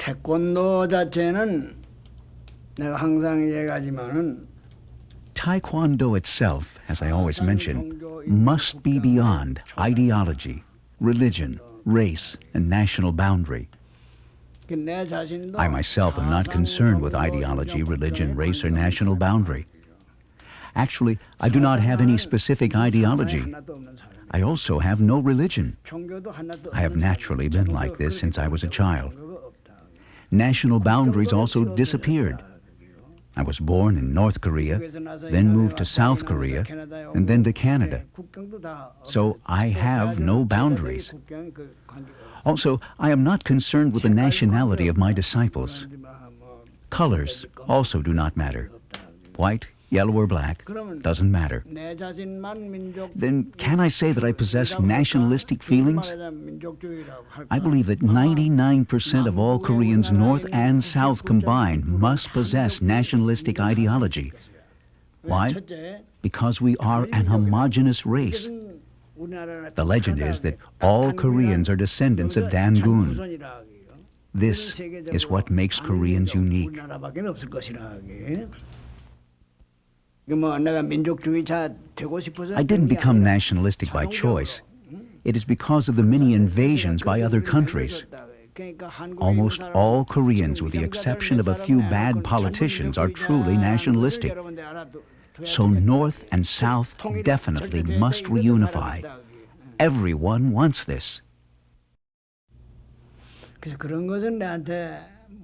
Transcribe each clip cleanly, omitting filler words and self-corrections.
태권도 자체는 내가 항상 얘기하지만은 Taekwondo itself, as I always mention, must be beyond ideology, religion, race, and national boundary. I myself am not concerned with ideology, religion, race, or national boundary. Actually, I do not have any specific ideology. I also have no religion. I have naturally been like this since I was a child. National boundaries also disappeared. I was born in North Korea, then moved to South Korea, and then to Canada. So I have no boundaries. Also, I am not concerned with the nationality of my disciples. Colors also do not matter. White, yellow, or black doesn't matter. Then can I say that I possess nationalistic feelings? I believe that 99% of all Koreans, North and South combined, must possess nationalistic ideology. Why? Because we are an homogeneous race. The legend is that all Koreans are descendants of Dangun. This is what makes Koreans unique. I didn't become nationalistic by choice. It is because of the many invasions by other countries. Almost all Koreans, with the exception of a few bad politicians, are truly nationalistic. So North and South definitely must reunify. Everyone wants this.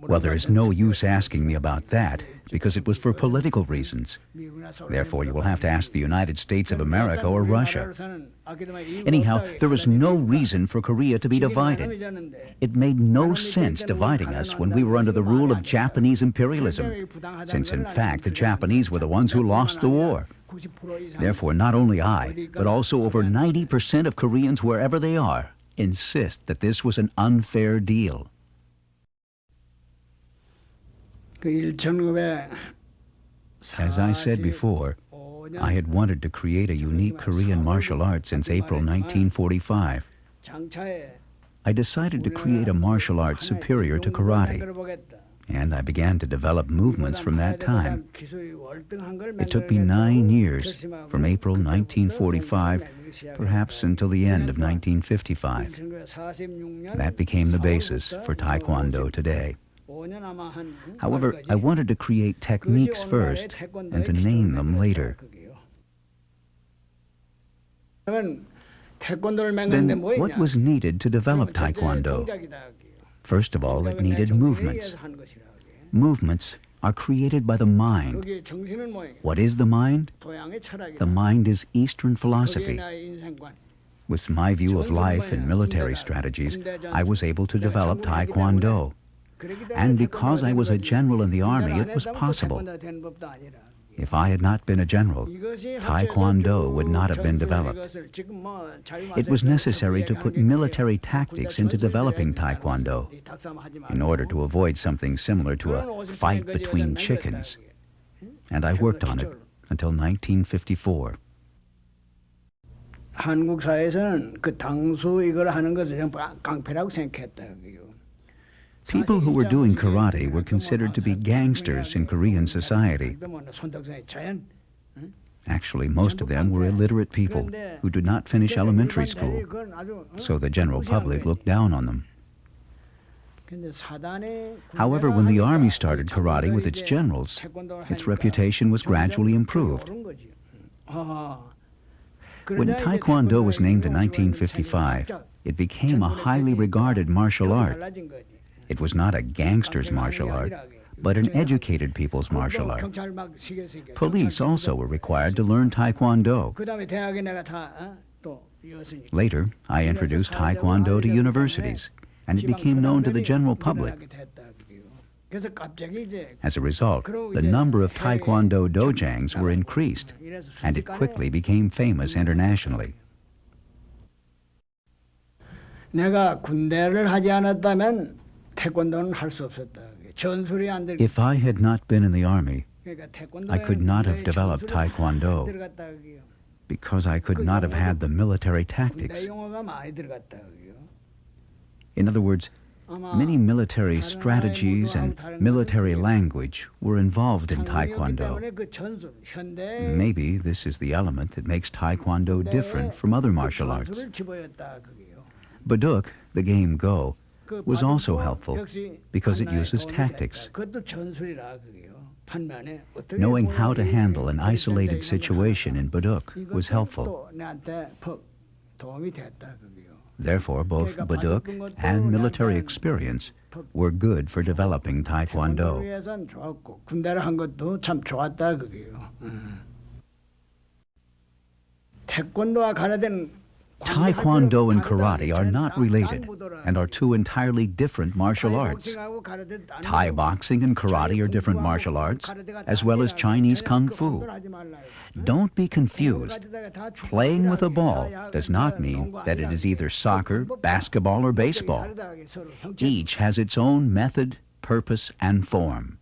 Well, there is no use asking me about that, because it was for political reasons. Therefore, you will have to ask the United States of America or Russia. Anyhow, there was no reason for Korea to be divided. It made no sense dividing us when we were under the rule of Japanese imperialism, since in fact the Japanese were the ones who lost the war. Therefore, not only I, but also over 90% of Koreans wherever they are, insist that this was an unfair deal. As I said before, I had wanted to create a unique Korean martial art since April 1945. I decided to create a martial art superior to karate, and I began to develop movements from that time. It took me 9 years, from April 1945, perhaps until the end of 1955. That became the basis for Taekwondo today. However, I wanted to create techniques first and to name them later. Then, what was needed to develop Taekwondo? First of all, it needed movements. Movements are created by the mind. What is the mind? The mind is Eastern philosophy. With my view of life and military strategies, I was able to develop Taekwondo. And because I was a general in the army, it was possible. If I had not been a general, Taekwondo would not have been developed. It was necessary to put military tactics into developing Taekwondo in order to avoid something similar to a fight between chickens. And I worked on it until 1954. 한국 사회에서는 그 당수 이걸 하는 것을 깡패라고 생각했다. People who were doing karate were considered to be gangsters in Korean society. Actually, most of them were illiterate people who did not finish elementary school, so the general public looked down on them. However, when the army started karate with its generals, its reputation was gradually improved. When Taekwondo was named in 1955, it became a highly regarded martial art. It was not a gangster's martial art, but an educated people's martial art. Police also were required to learn Taekwondo. Later, I introduced Taekwondo to universities, and it became known to the general public. As a result, the number of Taekwondo dojangs were increased, and it quickly became famous internationally. 내가 군대를 하지 않았다면 태권도는 할 수 없었다. If I had not been in the army, I could not have developed Taekwondo because I could not have had the military tactics. In other words, Many military strategies and military language were involved in Taekwondo. Maybe this is the element that makes Taekwondo different from other martial arts. Baduk, the game Go, was also helpful because it uses tactics. Knowing how to handle an isolated situation in Baduk was helpful. Therefore, both Baduk and military experience were good for developing Taekwondo. Taekwondo and karate are not related and are two entirely different martial arts. Thai boxing and karate are different martial arts, as well as Chinese kung fu. Don't be confused. Playing with a ball does not mean that it is either soccer, basketball, or baseball. Each has its own method, purpose, and form.